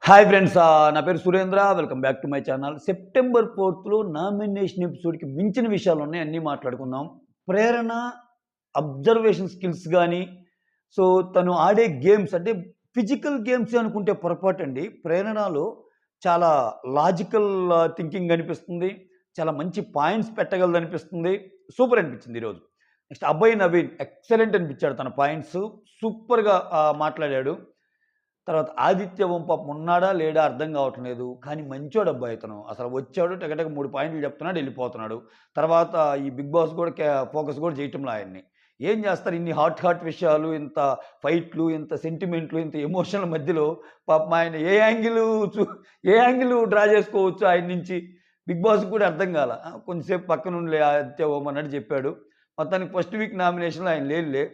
Hi friends, నా పేరు Surendra. Welcome back to my channel. September 4థ్‌లో నామినేషన్ ఎపిసోడ్‌కి మించిన విషయాలున్నాయి. అన్నీ మాట్లాడుకుందాం. ప్రేరణ అబ్జర్వేషన్ స్కిల్స్ గానీ, సో తను ఆడే గేమ్స్ అంటే ఫిజికల్ గేమ్సే అనుకుంటే పొరపాటండి. ప్రేరణలో చాలా లాజికల్ థింకింగ్ అనిపిస్తుంది. చాలా మంచి పాయింట్స్ పెట్టగలదనిపిస్తుంది. సూపర్ అనిపించింది ఈరోజు. నెక్స్ట్ అభయ్ నవీన్ ఎక్సలెంట్ అనిపించాడు. తన పాయింట్స్ సూపర్‌గా మాట్లాడాడు. తర్వాత ఆదిత్య ఓం పాపం ఉన్నాడా లేడా అర్థం కావట్లేదు. కానీ మంచోడబ్బాయి ఇతను. అసలు వచ్చాడు టకటక 3 పాయింట్లు చెప్తున్నాడు, వెళ్ళిపోతున్నాడు. తర్వాత ఈ బిగ్ బాస్ కూడా ఫోకస్ కూడా చేయటంలా ఆయన్ని. ఏం చేస్తారు ఇన్ని హాట్ విషయాలు, ఇంత ఫైట్లు, ఇంత సెంటిమెంట్లు, ఇంత ఎమోషనల్ మధ్యలో పాపం ఆయన ఏ యాంగిల్ డ్రా చేసుకోవచ్చు ఆయన నుంచి. బిగ్ బాస్‌కి కూడా అర్థం కాల. కొంచెంసేపు పక్కనుండిలే ఆదిత్య ఓం అన్నట్టు చెప్పాడు. మొత్తానికి ఫస్ట్ వీక్ నామినేషన్‌లో ఆయన లేడులే.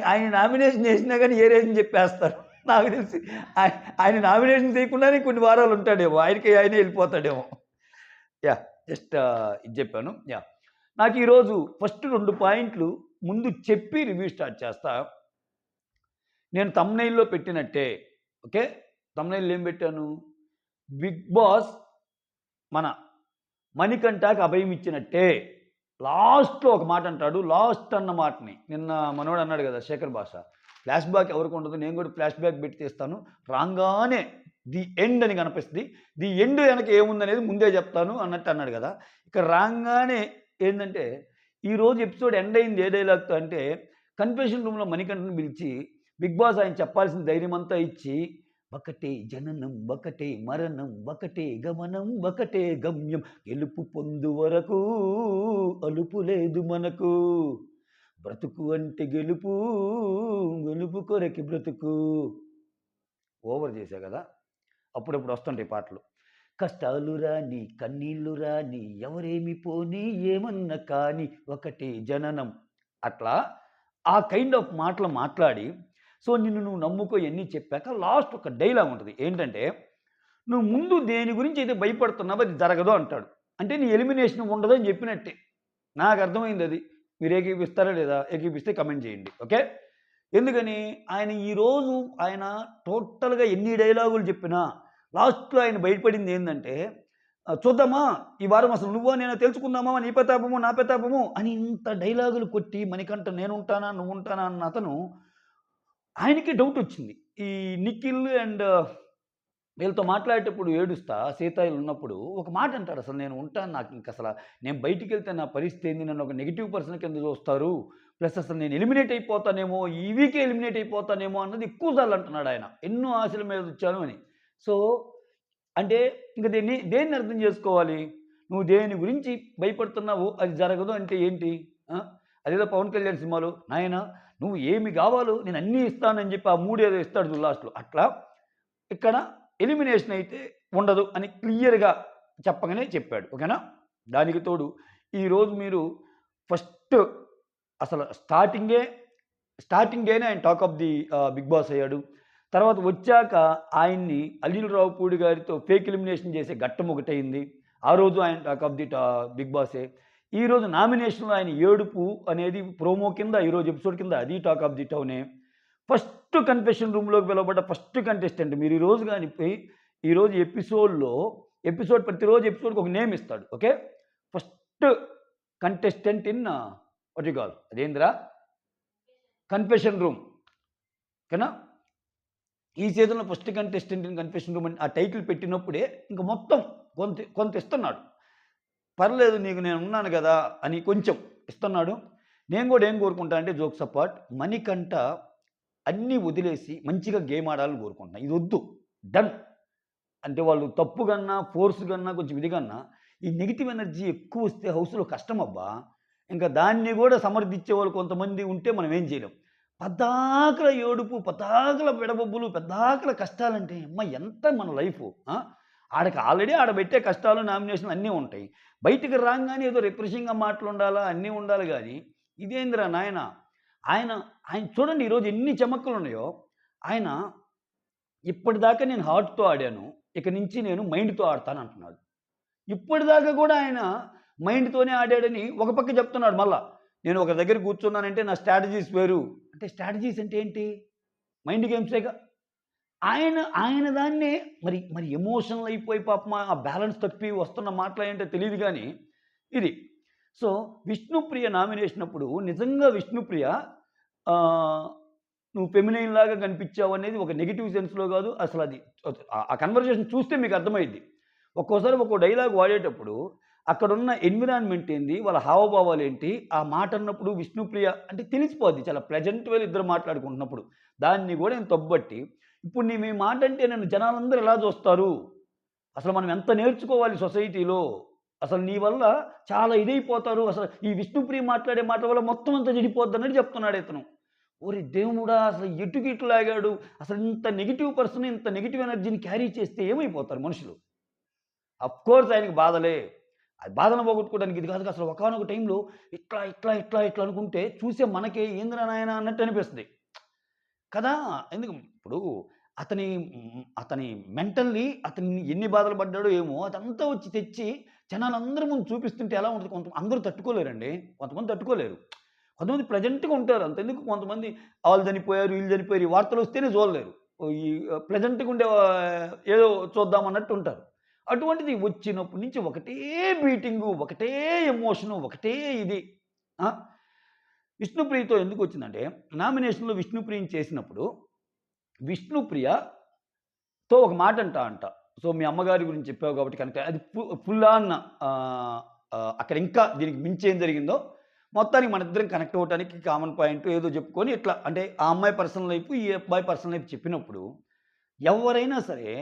ఆయన నామినేషన్ చేసినా గానీ ఏ రేంజ్‌ని చెప్పేస్తారు. నాకు తెలిసి ఆయన నామినేషన్ చేయకుండానే కొన్ని వారాలు ఉంటాడేమో. ఆయనే వెళ్ళిపోతాడేమో. యాహ్! జస్ట్ ఇది చెప్పాను. యాహ్! నాకు ఈరోజు ఫస్ట్ 2 పాయింట్లు ముందు చెప్పి రివ్యూ స్టార్ట్ చేస్తా. నేను థంబ్‌నెయిల్‌లో పెట్టినట్టే. ఓకే. థంబ్‌నెయిల్‌లో ఏం పెట్టాను? బిగ్ బాస్ మన మణికంఠకి అభయం ఇచ్చినట్టే. లాస్ట్‌లో ఒక మాట అంటాడు. లాస్ట్ అన్న మాటని నిన్న మనోడు అన్నాడు కదా! శేఖర్ భాష. ఫ్లాష్ బ్యాక్ ఎవరికి ఉండదు. నేను కూడా ఫ్లాష్ బ్యాక్ పెట్టి తీస్తాను. రాంగానే ది ఎండ్ అని కనిపిస్తది. ది ఎండ్ వెనక ఏముందనేది ముందే చెప్తాను అన్నట్టు అన్నాడు కదా! ఇక రాంగానే ఏందంటే, ఈరోజు ఎపిసోడ్ ఎండ్ అయింది ఏ డైలాగ్‌తో అంటే, కన్ఫెషన్ రూమ్‌లో మణికంఠని పిలిచి బిగ్ బాస్ ఆయన చెప్పాల్సిన ధైర్యమంతా ఇచ్చి, ఒకటే జననం, ఒకటే మరణం, ఒకటే గమనం, ఒకటే గమ్యం, గెలుపు పొందు వరకు అలుపు లేదు మనకు. బ్రతుకు అంటే గెలుపు, గెలుపు కొరకి బ్రతుకు. ఓవర్ చేశా కదా! అప్పుడప్పుడు వస్తుంటాయి పాటలు. కష్టాలు రాని, కన్నీళ్లు రాని, ఎవరేమి పోని, ఏమన్నా కానీ, ఒకటే జననం. అట్లా ఆ కైండ్ ఆఫ్ మాటలు మాట్లాడి, సో నిన్ను నువ్వు నమ్ముకో ఇయన్నీ చెప్పాక లాస్ట్ ఒక డైలాగ్ ఉంటది. ఏంటంటే, "నువ్వు ముందు దేని గురించి అయితే భయపడుతున్నావో అది జరగదు" అంటాడు. అంటే నీ ఎలిమినేషన్ ఉండదని చెప్పినట్టే. నాకు అర్థమైందది. మీరు ఏకీపిస్తారా లేదా? ఏకీపిస్తే కమెంట్ చేయండి. ఓకే. ఎందుకని ఆయన ఈరోజు ఆయన టోటల్‌గా ఎన్ని డైలాగులు చెప్పినా లాస్ట్‌లో ఆయన బయటపడింది ఏందంటే, చూద్దామా ఈ వారం అసలు నువ్వో నేనో తెలుసుకుందామా నీ ప్రతాపము, నా ప్రతాపము అని ఇంత డైలాగులు కొట్టి మణికంఠ నేనుంటానా, నువ్వుంటానా అన్న అతను ఆయనకి డౌటొచ్చింది. ఈ నిఖిల్ అండ్ వీళ్ళతో మాట్లాడేటప్పుడు ఏడుస్తా సీతాయిలు ఉన్నప్పుడు ఒక మాట అంటాడు. అసలు నేను ఉంటాను. నాకు ఇంకసల నేను బయటికెళ్తే నా పరిస్థితి ఏంది? నన్ను ఒక నెగెటివ్ పర్సన్ కింద చూస్తారు. ప్లస్ అసలు నేను ఎలిమినేట్ అయిపోతానేమో, ఈ వీకే ఎలిమినేట్ అయిపోతానేమో అన్నది ఎక్కువ సార్లు అంటున్నాడు ఆయన. ఎన్నో ఆశల మీద వచ్చాను అని. సో, అంటే ఇంక దేన్ని అర్థం చేసుకోవాలి? నువ్వు దేని గురించి భయపడుతున్నావో అది జరగదు అంటే ఏంటి? ఆ! అదేదో 'పవన్ కళ్యాణ్' సినిమాలో నాయనా నువ్వు ఏమి కావాలో నేను అన్నీ ఇస్తానని చెప్పి ఆ 3 ఏదో ఇస్తాడు చూడు లాస్ట్‌లో. అట్లా ఇక్కడ ఎలిమినేషన్ అయితే ఉండదు అని క్లియర్‌గా చెప్పగానే చెప్పాడు. ఓకేనా? దానికి తోడు ఈరోజు మీరు ఫస్ట్ అసలు స్టార్టింగేనే ఆయన talk of the Bigg Boss అయ్యాడు. తర్వాత వచ్చాక ఆయన్ని అనిల్ రావిపూడి గారితో ఫేక్ ఎలిమినేషన్ చేసే ఘట్టం ఒకటయింది. ఆ రోజు ఆయన టాక్ ఆఫ్ ది బిగ్ బాసే. ఈరోజు నామినేషన్‌లో ఆయన ఏడుపు అనేది ప్రోమో కింద ఈరోజు ఎపిసోడ్ కింద అది టాక్ ఆఫ్ ది టౌనే. ఫస్ట్ కన్ఫెషన్ రూమ్‌లోకి పిలవబడ్డ ఫస్ట్ కంటెస్టెంట్ మీరు ఈరోజు గాని పోయి ఈరోజు ప్రతిరోజు ఎపిసోడ్‌కి ఒక నేమ్ ఇస్తాడు. Okay. First contestant in what you call అదేందిరా? Confession room. ఓకేనా? ఈ సీజన్‌లో first contestant in confession room అని ఆ టైటిల్ పెట్టినప్పుడే ఇంక మొత్తం కొంత ఇస్తున్నాడు. పర్లేదు నీకు నేనున్నాను గదా! అని కొంచెం ఇస్తున్నాడు. నేను గూడా ఏం కోరుకుంటా అంటే జోక్స్ అపార్ట్ మణికంఠ అన్నీ వదిలేసి మంచిగా గేమ్ ఆడాలని కోరుకుంటున్నా. ఇదొద్దు. డన్. అంటే వాళ్ళు తప్పు గన్నా, ఫోర్స్ గన్నా, కొంచెం ఇది గన్నా, ఈ నెగెటివ్ ఎనర్జీ ఎక్కువొస్తే హౌస్‌లో కష్టమబ్బా! ఇంకా దాన్ని గూడా సమర్థించేవాళ్ళు కొంతమంది ఉంటే మనం ఏం చేయలేం. పద్దాకల ఏడుపు, పద్దాకల విడబొబ్బులు, పద్దాకల కష్టాలంటే అమ్మ ఎంత మన లైఫు. ఆ! ఆడికి ఆల్రెడీ ఆడ పెట్టే కష్టాలు, నామినేషన్‌లు అన్నీ ఉంటాయి. బయటికి రాంగానే ఏదో రిఫ్రెషింగ్‌గా మాటలుండాలా, అన్నీ ఉండాలి గానీ, ఇదేందిరా నాయనా! ఆయన ఆయన చూడండి ఈరోజు ఎన్ని చమక్కులున్నాయో, ఆయన ఇప్పటిదాకా నేను హార్ట్‌తో ఆడాను. ఇక నుంచి నేను మైండ్‌తో ఆడతానంటున్నాడు. ఇప్పటిదాకా గూడా ఆయన మైండ్‌తోనే ఆడాడని ఒక పక్క చెప్తున్నాడు మళ్ళా. నేను ఒక దగ్గర కూర్చున్నానంటే నా స్ట్రాటజీస్ వేరు. అంటే స్ట్రాటజీస్ అంటే ఏంటి? మైండ్ గేమ్సేగా. ఆయన ఆయన దాన్నే మరి మరి ఎమోషనల్ అయిపోయి పాపం ఆ బ్యాలెన్స్ తప్పి వస్తున్న మాటలు ఏంటో తెలియదు కానీ ఇది. సో, విష్ణుప్రియ నామినేషన్ అప్పుడు నిజంగా విష్ణుప్రియ నువ్వు ఫెమినైన్ లాగా కనిపించావు అనేది ఒక నెగెటివ్ సెన్స్‌లో కాదు. అసలది ఆ కన్వర్జేషన్ చూస్తే మీకు అర్థమైద్ది. ఒక్కోసారి ఒక్కో డైలాగ్ వాడేటప్పుడు అక్కడున్న ఎన్విరాన్మెంట్ ఏంది, వాళ్ళ హావభావాలేంటి, ఆ మాట అన్నప్పుడు విష్ణుప్రియ అంటే తెలిసిపోద్ది. చాలా ప్లెజెంట్ వేలో ఇద్దరు మాట్లాడుకుంటున్నప్పుడు. దాన్ని కూడా నేను తప్పుబట్టి, ఇప్పుడు నీ మీ మాట అంటే నన్ను జనాలందరూ ఎలా చూస్తారు? అసలు మనం ఎంత నేర్చుకోవాలి సొసైటీలో? అసలు నీ వల్ల చాలా ఇదైపోతారు. అసలు ఈ విష్ణుప్రియ మాట్లాడే మాటల వల్ల మొత్తం అంతా చెడిపోద్దన్నట్టు చెప్తున్నాడు ఇతను. ఓరి దేవుడా! అసలు ఎటుకి ఇటు లాగాడు. అసలు ఇంత నెగెటివ్ పర్సన్ ఇంత నెగెటివ్ ఎనర్జీని క్యారీ చేస్తే ఏమైపోతారు మనుషులు? అఫ్‌కోర్స్ ఆయనకి బాధలే. ఆ బాధను పోగొట్టుకోవడానికి ఇది కాదు. అసలు ఒకానొక టైంలో ఇట్లా అనుకుంటే చూసే మనకే ఏందిరా నాయనా అన్నట్టు అనిపిస్తది. కదా! ఎందుకు ఇప్పుడు అతని అతని మెంటల్లీ అతన్ని ఎన్ని బాధలు పడ్డాడో ఏమో అదంతా వచ్చి తెచ్చి జనాలందరి ముందు చూపిస్తుంటే ఎలా ఉంటది? అందరూ తట్టుకోలేరండి. కొంతమంది తట్టుకోలేరు. కొంతమంది ప్లెజెంట్‌గా ఉంటారు. అంతెందుకు కొంతమంది ఆళ్ళు చనిపోయారు, ఈళ్ళు చనిపోయారు ఈ వార్తలు వస్తేనే చూడలేరు. ఈ ప్లెజెంట్‌గా ఉండే ఏదో చూద్దాం అన్నట్టు ఉంటారు. అటువంటిది వచ్చినప్పటి నుంచి ఒకటే బీటింగు, ఒకటే ఎమోషను, ఒకటే ఇది. ఆ! విష్ణుప్రియతో ఎందుకొచ్చిందంటే, నామినేషన్‌లో విష్ణుప్రియని చేసినప్పుడు, విష్ణుప్రియతో ఒక మాట అంట. సో, మీ అమ్మగారి గురించి చెప్పావు కాబట్టి కనుక అది ఫుల్ ఆన్ అక్కడ ఇంకా దీనికి మించి ఏం జరిగిందో, మొత్తానికి మనిద్దరం కనెక్ట్ అవ్వటానికి కామన్ పాయింట్ ఏదో చెప్పుకొని ఇట్లా అంటే ఆ అమ్మాయి పర్సనల్ లైఫ్, ఈ అబ్బాయి పర్సనల్ లైఫ్ చెప్పినప్పుడు, ఎవరైనా సరే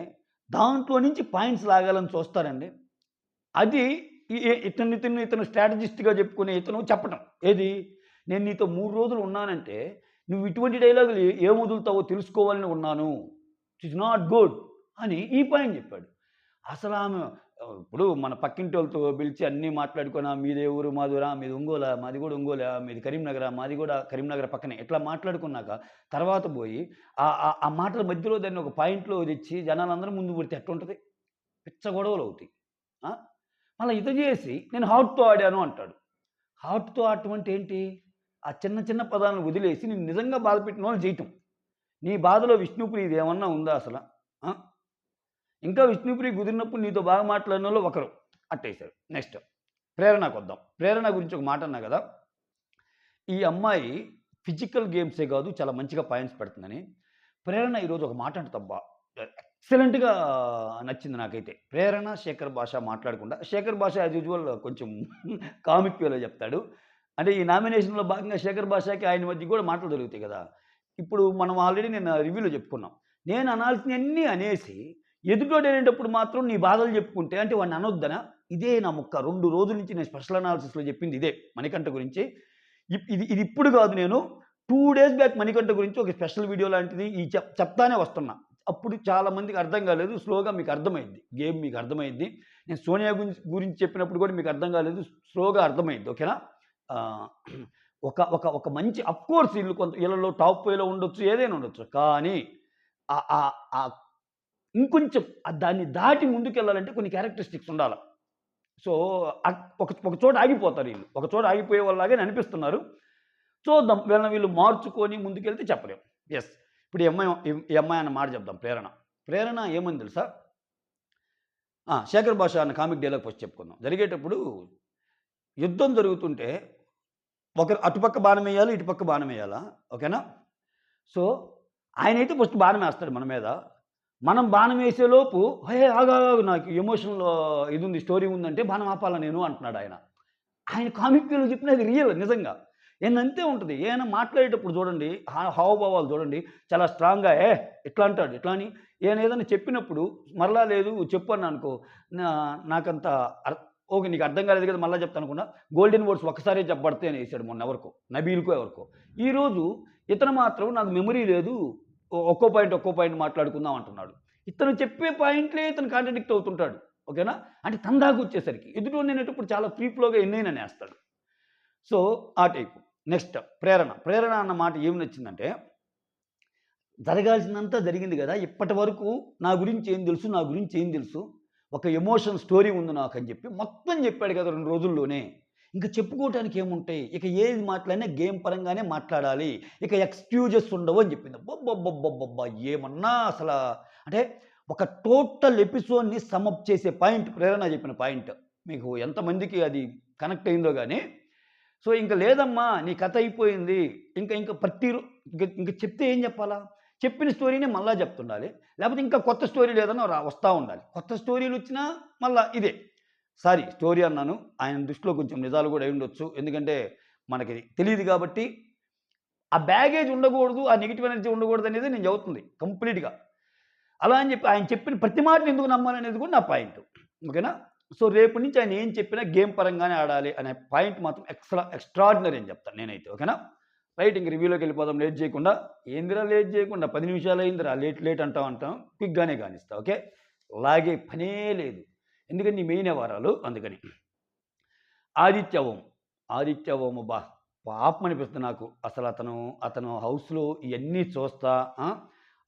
దాంట్లో నుంచి పాయింట్స్ లాగాలని చూస్తారండి. అది ఇతను స్ట్రాటజిస్ట్‌గా చెప్పుకునే ఇతను చెప్పటం. ఏది? నేను నీతో 3 రోజులు ఉన్నానంటే, నువ్వు ఇటువంటి డైలాగులు ఏం వదులుతావో తెలుసుకోవాలని ఉన్నాను. ఇట్ ఈస్ నాట్ గుడ్ అని ఈ పాయింట్ చెప్పాడు. అసలామె ఇప్పుడు మన పక్కింటోళ్ళతో పిలిచి అన్నీ మాట్లాడుకొని, మీదే ఊరు మాదూరా, మీది ఒంగోలా, మాది కూడా ఒంగోలా, మీది కరీంనగరా, మాది కూడా కరీంనగర్ పక్కనే. ఇట్లా మాట్లాడుకున్నాక తర్వాత పోయి ఆ మాటల మధ్యలో దాన్ని ఒక పాయింట్‌లో తెచ్చి జనాలందరి ముందు పెడితే ఎట్లుంటది? పిచ్చ గొడవలవుతాయి. ఆ! మళ్ళా ఇది జేసి నేను హార్ట్‌తో ఆడాను అంటాడు. హార్ట్‌తో ఆడటం అంటే ఏంటి? ఆ చిన్న చిన్న పదాలను వదిలేసి నిన్ను నిజంగా బాధపెట్టినోళ్ళని చేయటం. నీ బాధలో విష్ణుప్రియది ఏమన్నా ఉందా అసల? ఆ! ఇంకా విష్ణుప్రియ కుదిరినప్పుడు నీతో బాగా మాట్లాడినోళ్ళు ఒకరు. అట్టేసారు. నెక్స్ట్ ప్రేరణకొద్దాం. ప్రేరణ గురించి ఒక మాట అన్నా గదా! ఈ అమ్మాయి ఫిజికల్ గేమ్సే గాదు చాలా మంచిగా పాయింట్స్ పెడుతుందని. ప్రేరణ ఈరోజు ఒక మాట అంటదబ్బా! ఎక్సలెంట్‌గా నచ్చింది నాకైతే. ప్రేరణ, శేఖర్ భాష మాట్లాడకుండా శేఖర్ భాష యాజ్ యూజువల్ కొంచెం కామిక్ వేలో చెప్తాడు. అంటే ఈ నామినేషన్‌లో భాగంగా శేఖర్ భాషకి ఆయన మధ్య గూడా మాటలు జరుగుతాయి గదా! ఇప్పుడు మనం ఆల్రెడీ నిన్న రివ్యూలో చెప్పుకున్నాం. నేను అనాల్సినయన్నీ అనేసి ఎదుటోడు అనేటప్పుడు మాత్రం నీ బాధలు చెప్పుకుంటే అంటే వాడిని అనొద్దనా? ఇదే నా ముక్క. 2 రోజుల నుంచి నేను స్పెషల్ అనాలిసిస్‌లో చెప్పింది ఇదే మణికంఠ గురించి. ఇది ఇప్పుడు గాదు నేను 2 డేస్ బ్యాక్ మణికంఠ గురించి ఒక స్పెషల్ వీడియో లాంటిది చెప్తానే వస్తున్నా. అప్పుడు చాలా మందికి అర్థం కాలేదు. స్లోగా మీకు అర్థమైద్ది. గేమ్ మీకు అర్థమైద్ది. నేను సోనియా గురించి చెప్పినప్పుడు కూడా మీకు అర్థం కాలేదు. స్లోగా అర్థమైద్ది. ఓకేనా? ఆహ్, ఒక ఒక ఒక మంచి అఫ్‌కోర్స్ ఈళ్ళలో టాప్ 5లో ఉండొచ్చు. ఏదైనా ఉండొచ్చు. కానీ ఆహ్, ఆహ్, ఆహ్, ఇంకొంచెం దాన్ని దాటి ముందుకెళ్ళాలంటే కొన్ని క్యారెక్టరిస్టిక్స్ ఉండాల. సో, ఒక చోట ఆగిపోతారు ఈళ్ళు. ఒక చోట ఆగిపోయే వాళ్ళలాగానే అనిపిస్తున్నారు. చూద్దాం వీళ్ళు మార్చుకొని ముందుకెళ్తే చెప్పలేం. యెస్. ఇప్పుడు ఈ అమ్మాయి అన్న మాట చెప్దాం ప్రేరణ. ప్రేరణ ఏమంది తెలుసా? శేఖర్ భాష అన్న కామిక్ డైలాగ్ ఫస్ట్ చెప్పుకుందాం. జరిగేటప్పుడు యుద్ధం జరుగుతుంటే అటుపక్క బాణమెయ్యాలి, ఇటుపక్క బాణమెయ్యాలా? ఓకేనా? సో, ఆయనైతే ఫస్ట్ బాణమేస్తాడు మన మీద. మనం బాణమేసేలోపు "హే! ఆగు నాకు ఎమోషనల్ ఇదుంది, స్టోరీ ఉందంటే బాణం ఆపాలా నేను" అంటున్నాడాయన. ఆయన కామిక్ వేలో చెప్పినా అది రియల్ నిజంగా. ఈయనంతే ఉంటది. ఏమైనా మాట్లాడేటప్పుడు చూడండి, హావభావాలు చూడండి చాలా స్ట్రాంగ్‌గా ఇట్లా అంటాడు. ఇట్లా అని ఈయన ఏదైనా చెప్పినప్పుడు మరలా లేదు చెప్పు అన్నాననుకో, నాకంత ఓకే. నీకు అర్థం కాలేదు కదా! మళ్ళా చెప్తాననుకున్నా. గోల్డెన్ వర్డ్స్ ఒక్కసారే చెప్పబడతాయి అనేసాడు మొన్నెవరికో. నబీల్‌కో ఎవరికో. ఈరోజు ఇతను మాత్రం నాకు మెమరీ లేదు. ఒక్కో పాయింట్ మాట్లాడుకుందాం అంటున్నాడు. ఇతను చెప్పే పాయింట్‌లే ఇతను కాంట్రాడిక్ట్ అవుతుంటాడు. ఓకేనా? అంటే తన దాకొచ్చేసరికి ఎదుటోడిని అనేటప్పుడు చాలా ఫ్రీ ఫ్లోగా ఎన్నైనా అనేస్తాడు. సో, ఆ టైపు. నెక్స్ట్ ప్రేరణ. ప్రేరణ అన్న మాట ఏమి నచ్చిందంటే, జరగాల్సిందంతా జరిగింది గదా! ఇప్పటి వరకు నా గురించి ఏం తెలుసు? ఒక ఎమోషనల్ స్టోరీ ఉంది నాకని జెప్పి మొత్తం జెప్పాడు గదా! 2 రోజుల్లోనే. ఇంక చెప్పుకోవటానికి ఏముంటాయి? ఇక ఏది మాట్లాడినా గేమ్ పరంగానే మాట్లాడాలి. ఇక ఎక్స్‌క్యూజెస్ ఉండవు అని చెప్పింది. అబ్బబ్బబ్బబ్బబ్బబ్బా! ఏమన్నా అసలా అంటే ఒక టోటల్ ఎపిసోడ్‌ని సమ్ అప్ చేసే పాయింట్ ప్రేరణ చెప్పిన పాయింట్. మీకు ఎంతమందికి అది కనెక్ట్ అయిందో గాని. సో, ఇంక లేదమ్మా నీ కథ అయిపోయింది. ఇంక ఇంక ప్రతి రో ఇంక చెప్తే ఏం చెప్పాలా? చెప్పిన స్టోరీనే మళ్ళా చెప్తుండాలి. లేపోతే ఇంకా కొత్త స్టోరీలు ఏదైనా వస్తా ఉండాలి. కొత్త స్టోరీలొచ్చినా మళ్ళా ఇదే. సారీ స్టోరీ అన్నాను. ఆయన దృష్టిలో కొంచెం నిజాలు గూడా అయ్యుండొచ్చు. ఎందుకంటే మనకి తెలీదు గాబట్టి, ఆ బ్యాగేజ్ ఉండగూడదు. ఆ నెగెటివ్ ఎనర్జీ ఉండగూడదనేదే నేను చెబుతుంది కంప్లీట్‌గా. అలా అని చెప్పి ఆయన చెప్పిన ప్రతి మాటని ఎందుకు నమ్మాలనేది కూడా నా పాయింట్. ఓకేనా? సో, రేపటి నుంచి ఆయన ఏం చెప్పినా గేమ్ పరంగానే ఆడాలి అనే పాయింట్ మాత్రం ఎక్స్‌ట్రార్డినరీ అని చెప్తాను నేనైతే. ఓకేనా? రైట్ ఇంక రివ్యూలోకెళ్ళిపోదాం లేట్ చేయకుండా. ఏందిరా లేట్ చేయకుండా 10 నిమిషాలయిందిరా లేట్ లేట్ అంటాం. క్విక్‌గానే గానిస్తా. ఓకే? లాగే పనే లేదు. ఎందుకంటే ఈ మెయిన్ వ్యవహారాలు అందుకని. ఆదిత్య ఓం. ఆదిత్య ఓం అబ్బా! పాపం అనిపిస్తుంది నాకు. అతను హౌస్‌లో ఇయన్నీ చూస్తా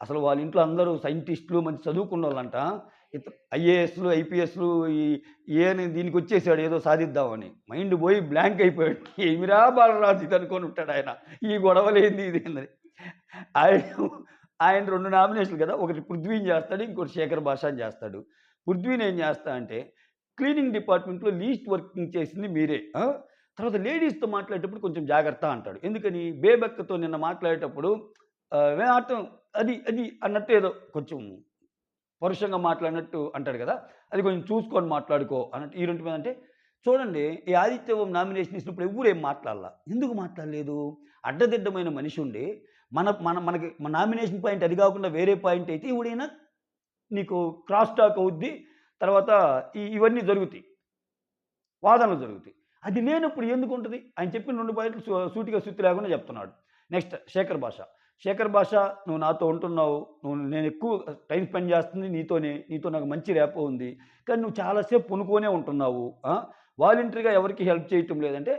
అసలు వాళ్ళ ఇంట్లో అందరూ సైంటిస్టులు మంచి చదువుకున్నోళ్ళంట. ఐఏఎస్‌లు, ఐపీఎస్‌లు ఈ ఈయన దీనికొచ్చేసాడు ఏదో సాధిద్దామని. మైండ్ పోయి బ్లాంక్ అయిపోయాడు. ఏమిరా బాలరాజు ఇది అనుకోని ఉంటాడాయన. ఈ గొడవలేంది ఇది ఏందని. ఆయన ఆయన 2 నామినేషన్‌లు కదా! ఒకటి 'పృథ్వీని' చేస్తాడు. ఇంకోటి 'శేఖర్ భాషాని' చేస్తాడు. 'పృథ్వీని' ఏం చేస్తా అంటే క్లీనింగ్ డిపార్ట్మెంట్‌లో లీస్ట్ వర్కింగ్ చేసింది మీరే. తర్వాత లేడీస్‌తో మాట్లాడేటప్పుడు కొంచెం జాగ్రత్త అంటాడు. ఎందుకని? బేబక్కతో నిన్న మాట్లాడేటప్పుడు వేఆటం అది అది అన్నట్టు ఏదో కొంచెం పరుషంగా మాట్లాడినట్టు అంటాడు కదా! అది కొంచెం చూసుకొని మాట్లాడుకో అన్నట్టు ఈ 2 మీద అంటే చూడండి ఈ 'ఆదిత్య ఓం' నామినేషన్ ఇచ్చినప్పుడు ఎవ్వరు ఏం మాట్లాడలా. ఎందుకు మాట్లాడలేదు? అడ్డదిడ్డమైన మనిషి ఉండి మనకి మన నామినేషన్ పాయింట్ అది కాకుండా వేరే పాయింట్ అయితే ఈవిడైనా నీకు క్రాస్ టాక్ అవుద్ది. తర్వాత ఇవన్నీ జరుగుతాయి. వాదనలు జరుగుతాయి. అది లేనప్పుడు ఎందుకుంటది? ఆయన చెప్పిన 2 పాయింట్లు సూటిగా సుత్తి లేకుండా చెప్తున్నాడు. నెక్స్ట్ 'శేఖర్ భాష'. 'శేఖర్ భాష' నువ్వు నాతో ఉంటున్నావు. నేనెక్కువ టైమ్ స్పెండ్ చేస్తుంది నీతోనే. నీతో నాకు మంచి ర్యాపో ఉంది. కానీ నువ్వు చాలా సేపు పొనుకోనే ఉంటున్నావు. వాలంటరీగా ఎవరికీ హెల్ప్ చేయటం లేదంటే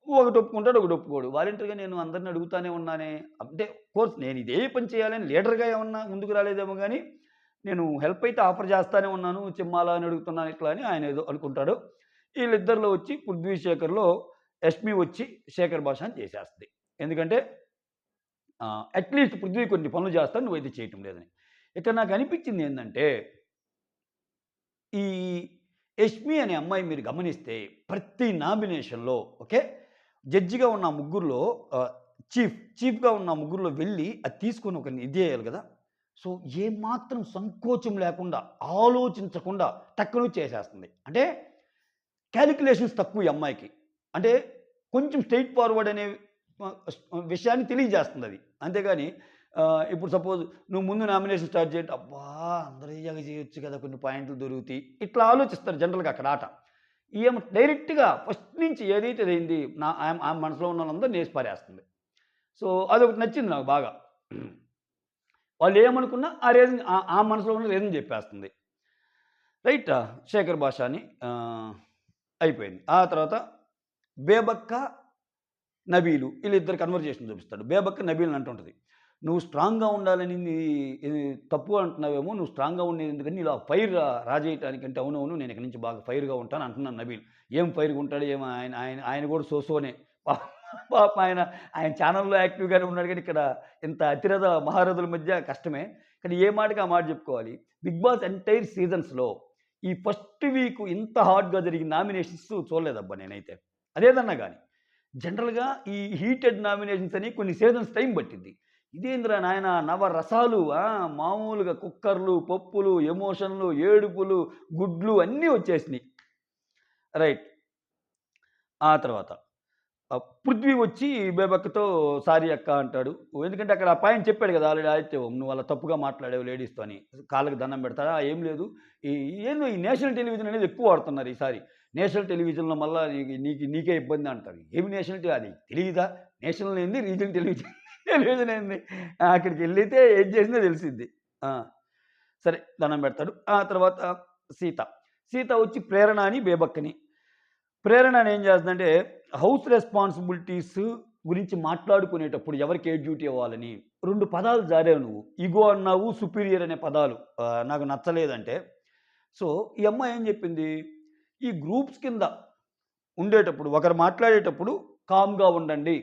ఒకటి ఒప్పుకుంటాడు, ఒకటి ఒప్పుకోడు. వాలంటరీగా నేను అందరిని అడుగుతానే ఉన్నానే. అంటే కోర్స్ నేను ఇదే పని చేయాలని లీడర్‌గా ఏమన్నా ముందుకు రాలేదేమో గానీ, నేను హెల్ప్ అయితే ఆఫర్ చేస్తానే ఉన్నాను. చిమ్మాలా అని అడుగుతున్నాను ఇట్లా అని ఆయన ఏదో అనుకుంటాడు. ఈళ్ళిద్దరిలో వచ్చి 'పృథ్వీ శేఖర్‌లో' యష్మి వచ్చి 'శేఖర్ భాషాని' చేసేస్తది. ఎందుకంటే అట్‌లీస్ట్ 'పృథ్వీ' కొన్ని పనులు చేస్తాడు. నువ్వైతే చేయటం లేదని. ఇక్కడ నాకనిపించింది ఏందంటే, ఈ యష్మి అనే అమ్మాయి మీరు గమనిస్తే ప్రతి నామినేషన్‌లో ఓకే. జడ్జిగా ఉన్న ముగ్గురిలో చీఫ్‌గా ఉన్న ముగ్గురిలో వెళ్ళి అది తీసుకొని ఒక ఇది చేయాలి గదా! సో, ఏమాత్రం సంకోచం లేకుండా, ఆలోచించకుండా టక్కున చేసేస్తుంది. అంటే కాలిక్యులేషన్స్ తక్కువ ఈ అమ్మాయికి. అంటే కొంచెం స్ట్రెయిట్ ఫార్వర్డ్ అనే విషయాన్ని తెలియజేస్తుందది. అంతేగాని ఇప్పుడు సపోజ్ నువ్వు ముందు నామినేషన్ స్టార్ట్ చేయండి. అబ్బా! అందరూ ఇయ్యాక చేయొచ్చు కదా! కొన్ని పాయింట్లు దొరుకుతాయి. ఇట్లా ఆలోచిస్తారు జనరల్‌గా అక్కడ ఆట. ఈమె డైరెక్ట్‌గా ఫస్ట్ నుంచి ఏదైతే అదైంది ఆమె మనసులో ఉన్నోళ్ళందరిని ఏసి పారేస్తుంది. సో, అదొకటి నచ్చింది నాకు బాగా. వాళ్ళు ఏమనుకున్నా ఆ రీజన్ ఆ మనసులో ఉన్న రీజన్ చెప్పేస్తుంది. రైట్. 'శేఖర్ భాష' అని అయిపోయింది. ఆ తర్వాత 'బేబక్క' నబీలు వీళ్ళిద్దరి కన్వర్జేషన్ చూపిస్తాడు. బేబక్క నబీల్‌ని అంటుంటది. "నువ్వు స్ట్రాంగ్‌గా ఉండాలని ఇది తప్పు అంటున్నావేమో. నువ్వు స్ట్రాంగ్‌గా ఉండేది ఎందుకని నీలో ఆ ఫైర్ రాజేయటానికి" అంటే అవునవును నేను ఇక్కడి నుంచి బాగా ఫైర్‌గా ఉంటాను అంటున్నాడు నబీల్. ఏం ఫైర్‌గా ఉంటాడు ఏమో ఆయన ఆయన ఆయన కూడా సోనే. పాపం ఆయన ఛానెల్‌లో యాక్టివ్‌గానే ఉన్నాడు కానీ ఇక్కడ ఇంత అతిరథ మహారథుల మధ్య కష్టమే. కానీ ఏ మాటకి ఆ మాట చెప్పుకోవాలి. 'బిగ్ బాస్' ఎంటైర్ సీజన్స్‌లో ఈ ఫస్ట్ వీక్ ఇంత హాట్‌గా జరిగిన నామినేషన్స్ చూడలేదబ్బా నేనైతే. అదేదన్నా గాని. జనరల్‌గా ఈ హీటెడ్ నామినేషన్స్ అని కొన్ని సీజన్స్ టైం పట్టిద్ది. ఇదేందిరా నాయనా నవరసాలు మామూలుగా కుక్కర్లు, పప్పులు, ఎమోషన్‌లు, ఏడుపులు, గుడ్లు అన్నీ వచ్చేసినియి. రైట్. ఆ తర్వాత 'పృథ్వీ' వచ్చి బేబక్కతో సారీ అక్క అంటాడు. ఎందుకంటే అక్కడ ఆ పాయింట్ చెప్పాడు కదా! ఆల్రెడీ ఆదిత్య నువ్వు అలా తప్పుగా మాట్లాడావు లేడీస్‌తో అని. కాళ్ళకి దండం పెడతాడా? ఏం లేదు. ఈ ఏందో ఈ నేషనల్ టెలివిజన్ అనేది ఎక్కువ వాడుతున్నారు ఈసారి. నేషనల్ టెలివిజన్‌లో మళ్ళా నీకే ఇబ్బంది అంటారు. ఏమి నేషనల్ అది తెలీదా? నేషనల్ ఏంది? రీజనల్ టెలివిజన్ టెలివిజన్ ఏంది? అక్కడికెళ్ళితే ఏది చేసినా తెలిసిద్ది. ఆ! సరే దండం పెడతాడు. ఆ తర్వాత సీత. సీత వచ్చి ప్రేరణ అని బేబక్కని. ప్రేరణ ఏం చేస్తుందంటే హౌస్ రెస్పాన్సిబిలిటీస్ గురించి మాట్లాడుకునేటప్పుడు ఎవరికి ఏ డ్యూటీ ఇవ్వాలని 2 పదాలు జారావు నువ్వు. ఇగో అన్నావు, సుపీరియర్ అనే పదాలు నాకు నచ్చలేదంటే. సో, ఈ అమ్మాయి ఏం చెప్పింది? ఈ గ్రూప్స్ కింద ఉండేటప్పుడు, ఒకరు మాట్లాడేటప్పుడు కామ్‌గా ఉండండి.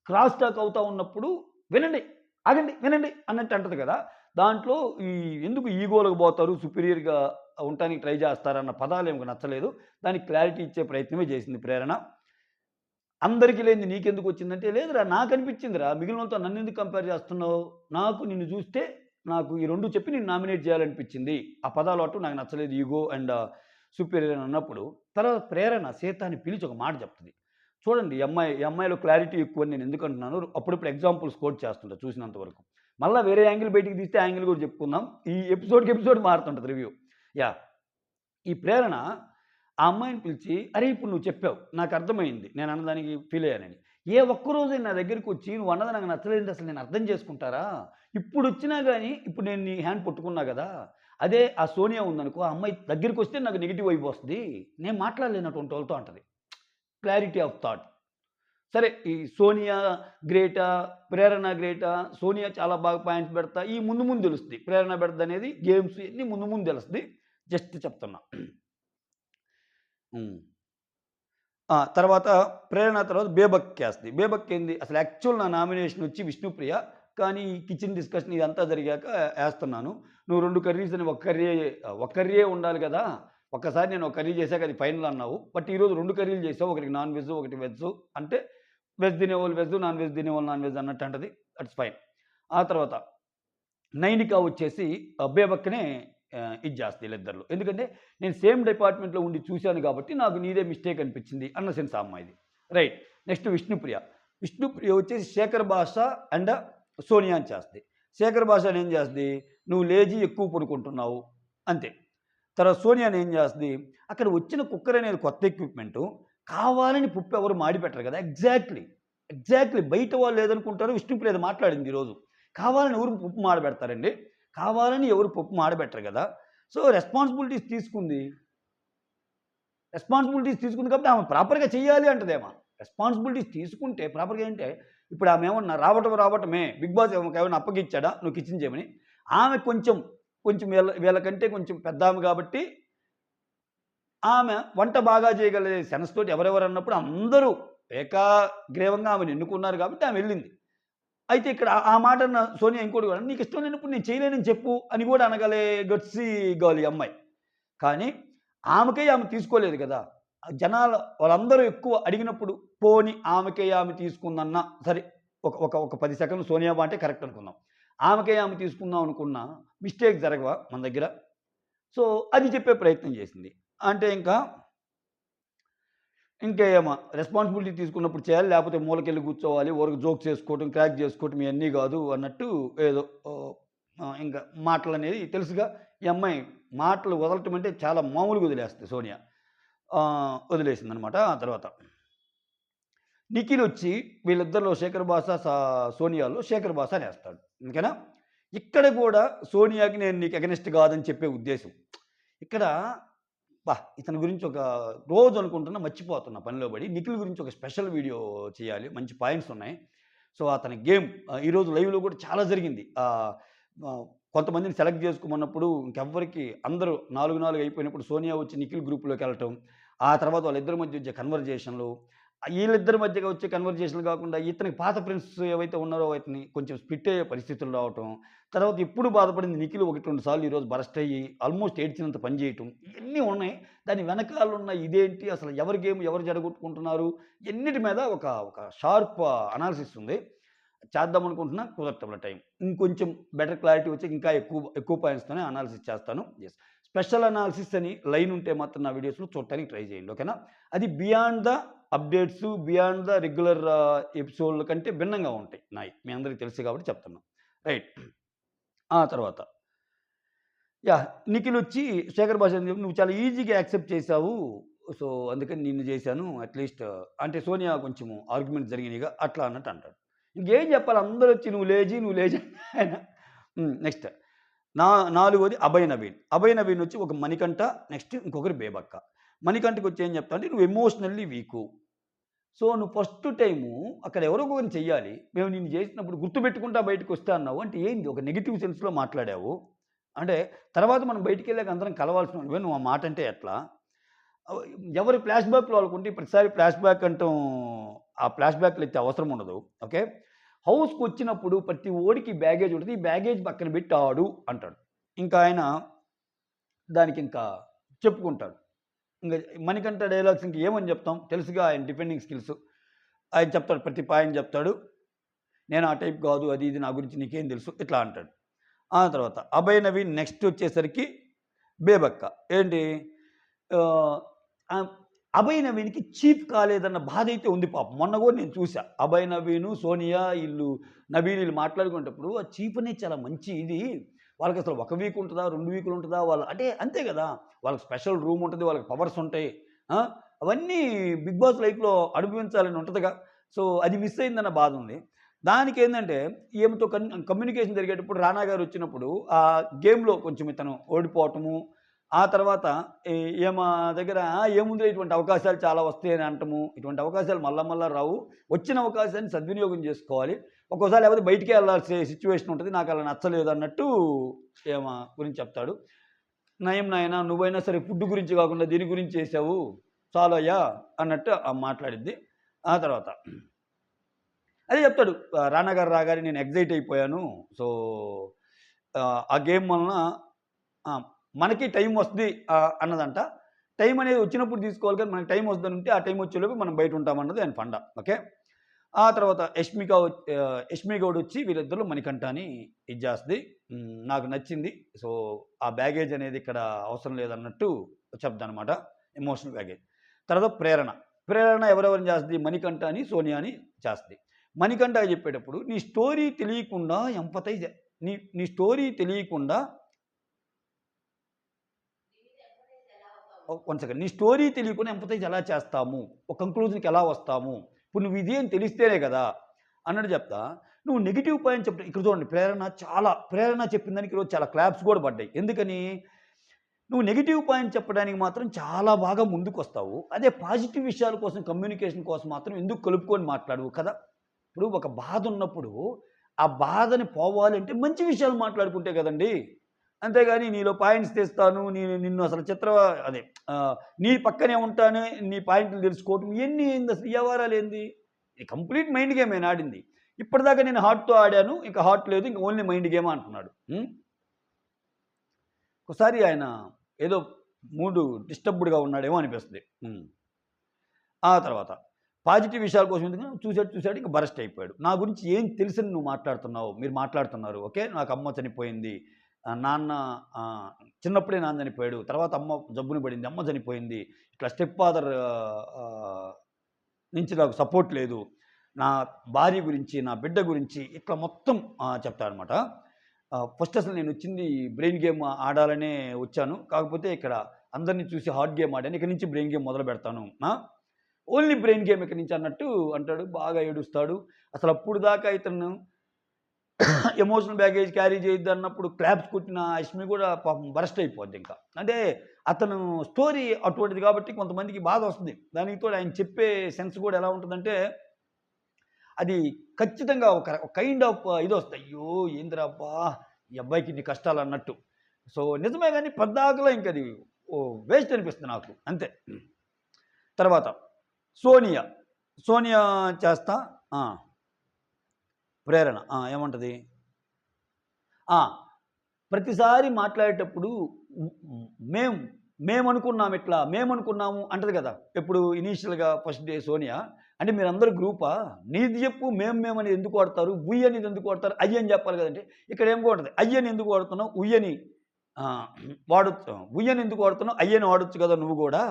క్రాస్ టాక్ అవుతా ఉన్నప్పుడు వినండి, ఆగండి, వినండి అన్నట్టు అంటది కదా! దాంట్లో ఈ ఎందుకు ఈగోలకు పోతారు, సుపీరియర్‌గా ఉండటానికి ట్రై చేస్తారన్న పదాలేమో నచ్చలేదు. దానికి క్లారిటీ ఇచ్చే ప్రయత్నమే చేసింది ప్రేరణ. అందరికి లేనిది నీకెందుకొచ్చిందంటే, లేదురా నాకనిపించిందిరా మిగిలినోళ్ళతో నన్నెందుకు కంపేర్ చేస్తున్నావు? నాకు నిన్ను చూస్తే నాకు ఈ 2 చెప్పి నిన్ను నామినేట్ చేయాలనిపించింది. ఆ పదాలు అటు నాకు నచ్చలేదు ఈగో అండ్ సుపీరియర్ అని అన్నప్పుడు, తర్వాత ప్రేరణ సీతని పిలిచి ఒక మాట చెప్తది. చూడండి ఈ అమ్మాయిలో క్లారిటీ ఎక్కువని నేను ఎందుకంటున్నాను, అప్పుడప్పుడు ఎగ్జాంపుల్స్ కోట్ చేస్తుంటా చూసినంత వరకు. మళ్ళా వేరే యాంగిల్ బయటికి తీస్తే ఆ యాంగిల్ కూడా చెప్పుకుందాం. ఈ ఎపిసోడ్‌కి ఎపిసోడ్ మారుతుంటది రివ్యూ. యాహ్! ఈ ప్రేరణ ఆ అమ్మాయిని పిలిచి, "అరే! ఇప్పుడు నువ్వు చెప్పావు. నాకర్థమైంది. నేను అన్నదానికి ఫీల్ అయ్యానని. ఏ ఒక్కరోజైనా నా దగ్గరికొచ్చి నువ్వు అన్నది నాకు నచ్చలేదంటే అసలు నేను అర్థం చేసుకుంటారా? ఇప్పుడొచ్చినా గాని ఇప్పుడు నేను నీ హ్యాండ్ పట్టుకున్నా గదా! అదే ఆ సోనియా ఉందనుకో, ఆ అమ్మాయి దగ్గరికొస్తే నాకు నెగెటివ్ వైబ్ వస్తది. నేను మాట్లాడలేనటువంటి వాళ్ళతో" అంటది. Clarity of thought. సరే ఈ సోనియా గ్రేటా? ప్రేరణ గ్రేటా? సోనియా చాలా బాగా పాయింట్స్ పెడతా ఈ ముందు ముందు తెలుస్తది. ప్రేరణ బెడతదనేది గేమ్స్ ఇయన్నీ ముందు ముందు తెలుస్తది. జస్ట్ చెప్తున్నా. హ్మ్. తర్వాత 'ప్రేరణ' తర్వాత 'బేబక్కేస్తది. 'బేబక్' ఏంది అసలు యాక్చువల్ నా నామినేషన్ వచ్చి 'విష్ణుప్రియ.' కానీ కిచెన్ డిస్కషన్ ఇదంతా జరిగాక ఏస్తన్నాను. నువ్వు 2 కర్రీస్ అని ఒక కర్రీయే ఉండాలి గదా! ఒక్కసారి నేను ఒక కర్రీ చేశాక అది ఫైనల్ అన్నావు. బట్ ఈరోజు 2 కర్రీలు చేసావు. ఒకటి నాన్ వెజ్, ఒకటి వెజ్. అంటే వెజ్ తినేవాళ్ళు వెజ్, నాన్ వెజ్ తినేవాళ్ళు నాన్ వెజ్ అన్నట్టు అంటది. That's fine. ఆ తర్వాత నైనిక వచ్చేసి బేబక్‌నే ఇది చేస్తది ఈళ్ళిద్దరిలో. ఎందుకంటే నేను సేమ్ డిపార్ట్‌మెంట్‌లో ఉండి చూసాను కాబట్టి నాకు నీదే మిస్టేక్ అనిపించింది అన్న సెన్స్ ఆ అమ్మాయిది. రైట్. నెక్స్ట్ విష్ణుప్రియ. విష్ణుప్రియ వచ్చేసి శేఖర్ భాష అండ్ సోనియాని చేస్తది. శేఖర్ భాషని ఏం చేస్తది? నువ్వు లేజీ ఎక్కువ పడుకుంటున్నావు అంతే. తర్వాత సోనియాని ఏం చేస్తది? అక్కడ వచ్చిన కుక్కర్ అనేది కొత్త ఎక్విప్‌మెంటు. కావాలని పప్పు ఎవరు మాడిపెట్టరు కదా! ఎగ్జాక్ట్‌లీ. ఎగ్జాక్ట్‌లీ. బయట వాళ్ళు ఏదనుకుంటారో విష్ణుప్రియ అది మాట్లాడింది ఈరోజు. కావాలని ఎవరు పప్పు మాడబెడతారండి? కావాలని ఎవరు పప్పు మాడబెట్టరు గదా! సో, రెస్పాన్సిబిలిటీస్ తీసుకుంది కాబట్టి ఆమె ప్రాపర్‌గా చెయ్యాలి అంటదేమ. రెస్పాన్సిబిలిటీస్ తీసుకుంటే ప్రాపర్‌గా అంటే ఇప్పుడు ఆమెమన్నా రావటమే బిగ్ బాస్ ఆమెకేమన్నా అప్పగిచ్చాడా? నువ్వు కిచెన్ చేయమని. ఆమె కొంచెం వీళ్ళకంటే కొంచెం పెద్దామె గాబట్టి ఆమె వంట బాగా చేయగలే సెన్స్‌తోటి ఎవరెవరన్నప్పుడు అందరూ ఏకాగ్రీవంగా ఆమెను ఎన్నుకున్నారు గాబట్టి ఆమె వెళ్ళింది. అయితే ఇక్కడ ఆ మాట అన్న సోనియా ఇంకోటి కూడా నీకు ఇష్టం లేనప్పుడు నేను చేయలేనని చెప్పు అని కూడా అనగలే గట్సీ గర్ల్ ఈ అమ్మాయి. కానీ ఆమె తీసుకోలేదు కదా! వాళ్ళందరూ ఎక్కువ అడిగినప్పుడు పోనీ ఆమె తీసుకుందన్నా సరే ఒక 10 సెకన్లు సోనియా అంటే కరెక్ట్ అనుకుందాం. ఆమె తీసుకుందాం అనుకున్న మిస్టేక్ జరగవా మన దగ్గర? సో, అది చెప్పే ప్రయత్నం చేసింది. అంటే ఇంకేమ రెస్పాన్సిబిలిటీ తీసుకున్నప్పుడు చేయాలి. లేపోతే మూలకెళ్ళి కూర్చోవాలి. ఊరక జోక్స్ చేసుకోవటం, క్రాక్ చేసుకోవటం ఇయన్నీ గాదు అన్నట్టు ఏదో ఇంకా మాటలనేది తెలుసుగా ఈ అమ్మాయి మాటలు వదలటం అంటే చాలా మామూలుగా వదిలేస్తది సోనియా. వదిలేసిందనమాట. ఆ తర్వాత నిఖిలొచ్చి వీళ్ళిద్దరిలో శేఖర్ భాష, సోనియాలో శేఖర్ భాష అనేస్తాడు. ఓకేనా? ఇక్కడ గూడా సోనియాకి నేను నీకు ఎగనెస్ట్ కాదని చెప్పే ఉద్దేశం. ఇక్కడ ఇతని గురించి రోజు అనుకుంటున్నా మర్చిపోతున్నా పనిలో పడి. నిఖిల్ గురించి ఒక స్పెషల్ వీడియో చేయాలి. మంచి పాయింట్స్ ఉన్నాయి. సో, అతని గేమ్ ఈరోజు లైవ్‌లో కూడా చాలా జరిగింది. కొంతమందిని సెలెక్ట్ చేసుకోమన్నప్పుడు ఇంకెవ్వరికి అందరూ 4 అయిపోయినప్పుడు సోనియా వచ్చి నిఖిల్ గ్రూప్‌లోకెళ్ళటం. ఆ తర్వాత వాళ్ళిద్దరి మధ్య వచ్చే కన్వర్జేషన్‌లు. ఈళ్ళిద్దరి మధ్యగా వచ్చే కన్వర్జేషన్‌లు కాకుండా ఇతనికి పాత ఫ్రెండ్స్ ఏవైతే ఉన్నారో వాటిని కొంచెం స్ప్లిట్ అయ్యే పరిస్థితులు రావటం. తర్వాత ఎప్పుడు బాధపడింది నిఖిల్ 1, 2 సార్లు ఈరోజు బరస్ట్ అయ్యి ఆల్మోస్ట్ ఏడ్చినంత పని చేయటం. ఇయన్నీ ఉన్నాయి. దాని వెనకాలున్న ఇదేంటి అసలు ఎవరి గేమ్ ఎవరు జడగొట్టుకుంటున్నారు? ఎన్నిటి మీద ఒక షార్ప్ అనాలిసిస్ ఉంది. చేద్దామనుకుంటున్నా కుదరటంల టైం. ఇంకొంచెం బెటర్ క్లారిటీ వచ్చి ఇంకా ఎక్కువ పాయింట్స్‌తోనే అనాలిసిస్ చేస్తాను. యెస్. స్పెషల్ అనాలిసిస్ అని లైన్ ఉంటే మాత్రం నా వీడియోస్‌లో చూడటానికి ట్రై చేయండి. ఓకేనా? అది beyond the updates, beyond the regular ఎపిసోడ్‌ల కంటే భిన్నంగా ఉంటాయి నాయి. మీ అందరికి తెలుసు కాబట్టి చెప్తున్నా. రైట్. ఆ తర్వాత నిఖిలొచ్చి శేఖర్ భాషని చెప్పి నువ్వు చాలా ఈజీగా యాక్సెప్ట్ చేశావు. సో, అందుకని నిన్ను చేశాను. అట్‌లీస్ట్ అంటే సోనియా కొంచెం ఆర్గ్యుమెంట్స్ జరిగినాయిగా అట్లా అన్నట్టు అంటాడు. ఇంకేం చెప్పాలి అందరొచ్చి నువ్వు లేజీ ఆయన. నెక్స్ట్ నాలుగోది అభయ్ నవీన్. అభయ్ నవీన్ వచ్చి ఒక మణికంఠ, నెక్స్ట్ ఇంకొకరు బేబక్క. మణికంఠకొచ్చి ఏం చెప్తా అంటే నువ్వు ఎమోషనల్లీ వీకు. సో, నువ్వు ఫస్ట్ టైము అక్కడ ఎవరో ఒకరిని చెయ్యాలి. మేము నిన్ను చేసినప్పుడు గుర్తుపెట్టుకుంటా బయటకొస్తా అన్నావు. అంటే ఏంది ఒక నెగెటివ్ సెన్స్‌లో మాట్లాడావు. అంటే తర్వాత మనం బయటికెళ్ళాక అందరం కలవాల్సినోడివే నువ్వు ఆ మాట అంటే ఎట్లా? ఎవరి ఫ్లాష్ బ్యాక్‌లో వాళ్ళకుంటే ప్రతిసారి ఫ్లాష్ బ్యాక్ అంటాం. ఆ ఫ్లాష్ బ్యాక్‌లు ఎత్తే అవసరం ఉండదు. ఓకే. హౌస్‌కొచ్చినప్పుడు ప్రతి ఓడికి బ్యాగేజ్ ఉంటది. ఈ బ్యాగేజ్ పక్కన పెట్టి ఆడు అంటాడు. ఇంకా ఆయన దానికింకా చెప్పుకుంటాడు. ఇంగ మణికంఠ డైలాగ్స్ ఇంక ఏమని చెప్తాం? తెలుసుగా ఆయన డిఫెండింగ్ స్కిల్స్. ఆయన చెప్తాడు. ప్రతి పాయింట్ చెప్తాడు. నేను ఆ టైప్ కాదు. అది ఇది నా గురించి నీకేం తెలుసు? ఇట్లా అంటాడు. ఆ తర్వాత అభయ్ నవీన్ నెక్స్ట్ వచ్చేసరికి బేబక్క. ఏంటి ఆహ్, ఆహ్, అభయ్ నవీన్‌కి చీప్ కాలేదన్న బాధైతే ఉంది పాపం. మొన్న కూడా నేను చూసా. అభయ్ నవీను, సోనియా నవీన్ ఈళ్ళు మాట్లాడుకునేటప్పుడు ఆ చీప్ అనేది చాలా మంచి ఇది. వాళ్ళకసలు ఒక వీక్ ఉంటదా? 2 వీకులు ఉంటదా? అంటే అంతే గదా! వాళ్ళకి స్పెషల్ రూమ్ ఉంటది. వాళ్ళకి పవర్స్ ఉంటాయి. ఆ! అవన్నీ బిగ్ బాస్ లైఫ్‌లో అనుభవించాలని ఉంటదిగా. సో, అది మిస్ అయిందన్న బాధుంది. దానికేందంటే ఈమెతో కమ్యూనికేషన్ జరిగేటప్పుడు రానా గారొచ్చినప్పుడు ఆ గేమ్‌లో కొంచెం ఇతను ఓడిపోవటము, ఆ తర్వాత ఈ ఈమె దగ్గర ఏముందిలే ఇటువంటి అవకాశాలు చాలా వస్తాయని అనటము, ఇటువంటి అవకాశాలు మళ్ళా మళ్ళా రావు. వచ్చిన అవకాశాన్ని సద్వినియోగం చేసుకోవాలి. ఒక్కోసారి లేకపోతే బయటికే ఎళ్ళాల్సే సిచ్యువేషన్ ఉంటది. నాకలా నచ్చలేదు అన్నట్టు ఈమె గురించి చెప్తాడు. నయం నాయనా నువ్వైనా సరే ఫుడ్ గురించి కాకుండా దీని గురించి చేసావు. చాలయ్యా అన్నట్టు మాట్లాడిద్ది. ఆ తర్వాత అదే చెప్తాడు. రానా గారు రాగానే నేను ఎక్సైట్ అయిపోయాను. సో, ఆ గేమ్ వలన ఆహ్, మనకి టైం వస్తది అన్నదంట. టైం అనేది వచ్చినప్పుడు తీసుకోవాలి కానీ మనకి టైం వస్తదనుంటే ఆ టైం వచ్చేలోపు మనం బయట ఉంటామన్నది ఆయన ఫండా. ఓకే. ఆ తర్వాత యష్మి గౌడొచ్చి వీళ్ళిద్దరిలో మణికంఠ అని ఇది చేస్తది. నాకు నచ్చింది. సో, ఆ బ్యాగేజ్ అనేది ఇక్కడ అవసరం లేదన్నట్టు చెప్దనమాట. Emotional baggage. తర్వాత ప్రేరణ. ప్రేరణ ఎవరెవరిని చేస్తది? మణికంఠ అని, సోనియాని చేస్తది. మణికంఠకి చెప్పేటప్పుడు నీ స్టోరీ తెలియకుండా ఎంపథైజ్ నీ స్టోరీ తెలియకుండా వన్ సెకండ్. నీ స్టోరీ తెలియకుండా ఎంపథైజ్ ఎలా చేస్తాము? ఒక కంక్లూజన్‌కి ఎలా వస్తాము? ఇప్పుడు నువ్వు ఇది అని తెలిస్తేనే కదా! అన్నట్టు చెప్తా. నువ్వు నెగెటివ్ పాయింట్ చెప్తా ఇక్కడ చూడండి ప్రేరణ చెప్పిన దానికి ఈరోజు చాలా క్లాప్స్ కూడా పడ్డాయి. ఎందుకని? నువ్వు నెగెటివ్ పాయింట్ చెప్పడానికి మాత్రం చాలా బాగా ముందుకొస్తావు. అదే పాజిటివ్ విషయాల కోసం కమ్యూనికేషన్ కోసం మాత్రం ఎందుకు కలుపుకొని మాట్లాడవు కదా! ఇప్పుడు ఒక బాధ ఉన్నప్పుడు, ఆ బాధని పోవాలంటే మంచి విషయాలు మాట్లాడుకుంటే కదండీ! అంతేగాని నీలో పాయింట్స్ తెస్తాను. నిన్ను అసలు అదే నీ పక్కనే ఉంటాను. నీ పాయింట్లు తెలుసుకోవటం ఇయన్నీ ఏందసలు ఈ వ్యవహారాలేంది? ఇది కంప్లీట్ మైండ్ గేమే నేనాడింది. ఇప్పటిదాకా నేను హార్ట్‌తో ఆడాను. ఇంక హార్ట్ లేదు. ఇంక ఓన్లీ మైండ్ గేమ్ అంటున్నాడు. ఒకసారి ఆయన ఏదో మూడు డిస్టర్బ్డ్‌గా ఉన్నాడేమో అనిపిస్తది. ఆ తర్వాత పాజిటివ్ విషయాల కోసం ఎందుకు చూసాడు ఇంక బరస్ట్ అయిపోయాడు. నా గురించి ఏం తెలుసని నువ్వు మాట్లాడుతున్నావు? మీరు మాట్లాడుతున్నారు. ఓకే. నాకు అమ్మ చనిపోయింది. నాన్న చిన్నప్పుడే నాన్న చనిపోయాడు. తర్వాత అమ్మ జబ్బున పడింది. అమ్మ చనిపోయింది. ఇట్లా స్టెప్ ఫాదర్ నుంచి నాకు సపోర్ట్ లేదు. నా భార్య గురించి, నా బిడ్డ గురించి ఇట్లా మొత్తం చెప్తాడనమాట. ఫస్ట్ అసలు నేనొచ్చింది బ్రెయిన్ గేమ్ ఆడాలనే వచ్చాను. కాకపోతే ఇక్కడ అందరిని చూసి హార్డ్ గేమ్ ఆడాను. ఇక్కడి నుంచి బ్రెయిన్ గేమ్ మొదలుపెడతాను. ఓన్లీ బ్రెయిన్ గేమ్ ఇక్కడి నుంచి అన్నట్టు అంటాడు. బాగా ఏడుస్తాడు. అసలు అప్పుడు దాకా ఇతను ఎమోషనల్ బ్యాగేజ్ క్యారీ చేయొద్దన్నప్పుడు క్లాప్స్ కొట్టిన యష్మి కూడా పాపం బరస్ట్ అయిపోద్ది ఇంకా. అంటే అతను స్టోరీ అటువంటిది కాబట్టి కొంతమందికి బాధొస్తుంది. దానికి తోడు ఆయన చెప్పే సెన్స్ కూడా ఎలా ఉంటదంటే, అది ఖచ్చితంగా ఒక కైండ్ ఆఫ్ ఇదొస్తాయి. అయ్యో! ఏందిరా అబ్బా! ఈ అబ్బాయికి ఇన్ని కష్టాలన్నట్టు. సో, నిజమే గానీ పద్దాకలా ఇంకది వేస్ట్ అనిపిస్తుంది నాకు. అంతే. తర్వాత సోనియా. సోనియా చేస్తా ఆ! ప్రేరణ. ఏమంటది? ఆ! ప్రతిసారి మాట్లాడేటప్పుడు హ్మ్, హ్మ్, మేమనుకున్నాం ఇట్లా, మేమనుకున్నాము అంటది గదా! ఎప్పుడు ఇనీషియల్‌గా ఫస్ట్ డే సోనియా. అంటే మీరందరూ గ్రూపా? నీది జెప్పు మేమనేది ఎందుకు వాడతారు? ఉయ్ అనేది ఎందుకు వాడతారు? అయ్యి అని జెప్పాలి గదండీ! ఇక్కడ ఏం ఉంటది? అయ్యని ఎందుకు వాడుతున్నావు? ఉయ్యని వాడొచ్చు. ఉయ్యని ఎందుకు వాడుతున్నావు? అయ్యని వాడొచ్చు గదా నువ్వు గూడా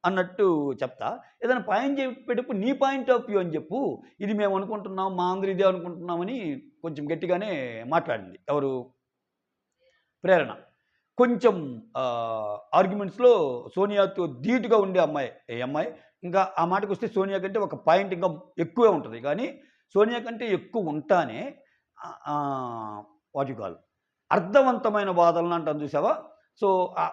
అన్నట్టు చెప్తా. ఏదైనా పాయింట్ చెప్పేటప్పుడు నీ పాయింట్ ఆఫ్ వ్యూ అని జెప్పు. ఇది మేమనుకుంటున్నాం, మా అందరూ ఇదే అనుకుంటున్నామని కొంచెం గట్టిగానే మాట్లాడింది. ఎవరు? ప్రేరణ. కొంచెం ఆర్గ్యుమెంట్స్‌లో సోనియాతో ధీటుగా ఉండే అమ్మాయే ఈ అమ్మాయి. ఇంకా ఆ మాటకొస్తే సోనియా కంటే ఒక పాయింట్ ఇంకా ఎక్కువే ఉంటది. కానీ సోనియా కంటే ఎక్కువ ఉంటానే వాట్ యూ కాల్ అర్థవంతమైన వాదనలు అంటాం చూసావా? సో,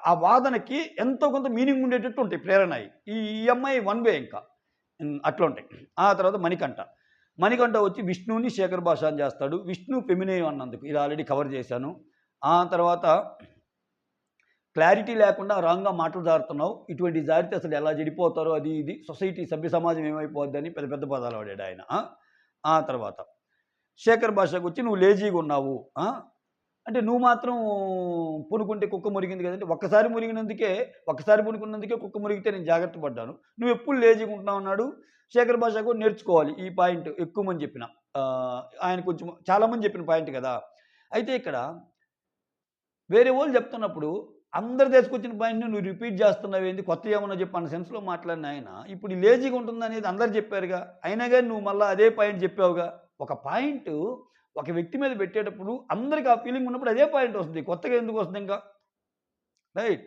ఆ వాదనకి ఎంతో కొంత మీనింగ్ ఉండేటట్టు ఉంటాయి ప్రేరణయి. ఈ అమ్మాయి వన్ వే ఇంకా. అట్లుంటాయి. ఆ తర్వాత మణికంఠ. మణికంఠ వచ్చి విష్ణుని శేఖర్ భాషాని చేస్తాడు. విష్ణు ఫెమినైన్ అన్నందుకు ఇది ఆల్రెడీ కవర్ చేశాను. ఆ తర్వాత క్లారిటీ లేకుండా రాంగ్గా మాటలు జారుతున్నావు, ఇటువంటి జారితే అసలు ఎలా చెడిపోతారో అది ఇది సొసైటీ సభ్య సమాజం ఏమైపోద్దని పెద్ద పెద్ద పదాలు వాడాడు ఆయన. ఆ తర్వాత శేఖర్ భాషకు వచ్చి నువ్వు లేజీగా ఉన్నావు, అంటే నువ్వు మాత్రం పునుకుంటే కుక్క మురిగింది కదంటే ఒక్కసారి పునుకున్నందుకే కుక్క మురిగితే నేను జాగ్రత్త పడ్డాను, నువ్వు ఎప్పుడు లేజీగా ఉంటున్నావు అన్నాడు. శేఖర్ భాష కూడా నేర్చుకోవాలి ఈ పాయింట్, ఎక్కువ మంది చెప్పిన ఆయన కొంచెం చాలామంది చెప్పిన పాయింట్ కదా. అయితే ఇక్కడ వేరే వాళ్ళు చెప్తున్నప్పుడు అందరు తీసుకొచ్చిన పాయింట్ని నువ్వు రిపీట్ చేస్తున్నావు, ఏంది కొత్త ఏమన్నా చెప్పి అన్న సెన్స్లో మాట్లాడిన ఆయన ఇప్పుడు ఈ లేజీగా ఉంటుంది అనేది అందరు చెప్పారుగా, అయినా కానీ నువ్వు మళ్ళీ అదే పాయింట్ చెప్పావుగా. ఒక పాయింట్ ఒక వ్యక్తి మీద పెట్టేటప్పుడు అందరికి ఆ ఫీలింగ్ ఉన్నప్పుడు అదే పాయింట్ వస్తుంది, కొత్తగా ఎందుకు వస్తుంది ఇంకా, రైట్.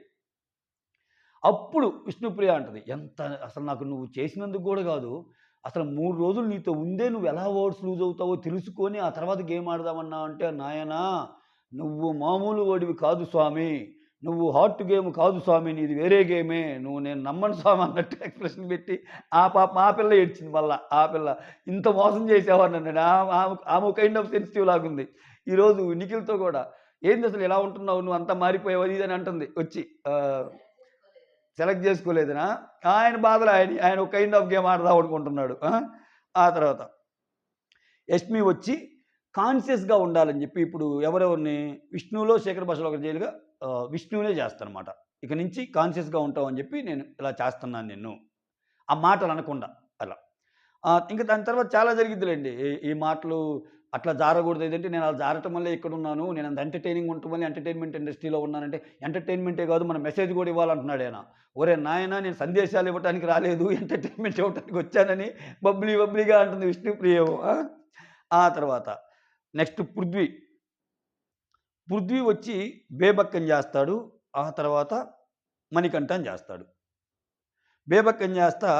అప్పుడు విష్ణుప్రియ అంటది, ఎంత అసలు నాకు నువ్వు చేసినందుకు కూడా కాదు, అసలు 3 రోజులు నీతో ఉందే నువ్వు ఎలా వర్డ్స్ లూజ్ అవుతావో తెలుసుకొని ఆ తర్వాత గేమ్ ఆడదామన్నా అంటే, నాయనా నువ్వు మామూలు వాడివి కాదు స్వామి, నువ్వు హాట్ గేమ్ కాదు స్వామి, నీది వేరే గేమే, నేను నమ్మను స్వామి అన్నట్టు ఎక్స్ప్రెషన్ పెట్టి ఆ పిల్ల ఏడ్చింది. మళ్ళా ఆ పిల్ల ఇంత మోసం చేసేవాడిని నేను, ఆమె కైండ్ ఆఫ్ సెన్సిటివ్ లాగుంది. ఈరోజు నిఖిల్తో కూడా ఏంది అసలు ఎలా ఉంటున్నావు, నువ్వు అంతా మారిపోయావు అది అని అంటుంది వచ్చి, సెలెక్ట్ చేసుకోలేదనా, ఆయన బాధలు ఆయన ఒక కైండ్ ఆఫ్ గేమ్ ఆడదాం అనుకుంటున్నాడు. ఆ తర్వాత యష్మి వచ్చి కాన్షియస్గా ఉండాలని చెప్పి ఇప్పుడు ఎవరెవరిని విష్ణువులో శేఖర్ భాషలో ఒక జైలుగా విష్ణువునే చేస్తానమాట, ఇక నుంచి కాన్షియస్గా ఉంటావు అని చెప్పి నేను ఇలా చేస్తున్నాను నిన్ను, ఆ మాటలు అనకుండా అలా. ఇంకా దాని తర్వాత చాలా జరిగిద్దిలేండి ఈ మాటలు, అట్లా జారకూడదు ఏదంటే నేను అలా జారటం వల్లే ఇక్కడ ఉన్నాను, నేను అంత ఎంటర్టైనింగ్ ఉండటం వల్ల ఎంటర్టైన్మెంట్ ఇండస్ట్రీలో ఉన్నానంటే, ఎంటర్టైన్మెంటే కాదు మన మెసేజ్ కూడా ఇవ్వాలంటున్నాడు ఆయన. ఒరే నాయన నేను సందేశాలు ఇవ్వడానికి రాలేదు, ఎంటర్టైన్మెంట్ ఇవ్వడానికి వచ్చానని బబ్లీగా అంటుంది విష్ణుప్రియ. ఆ తర్వాత నెక్స్ట్ పృథ్వీ వచ్చి బేబక్కం చేస్తాడు, ఆ తర్వాత మణికంఠం చేస్తాడు. బేబక్కం చేస్తా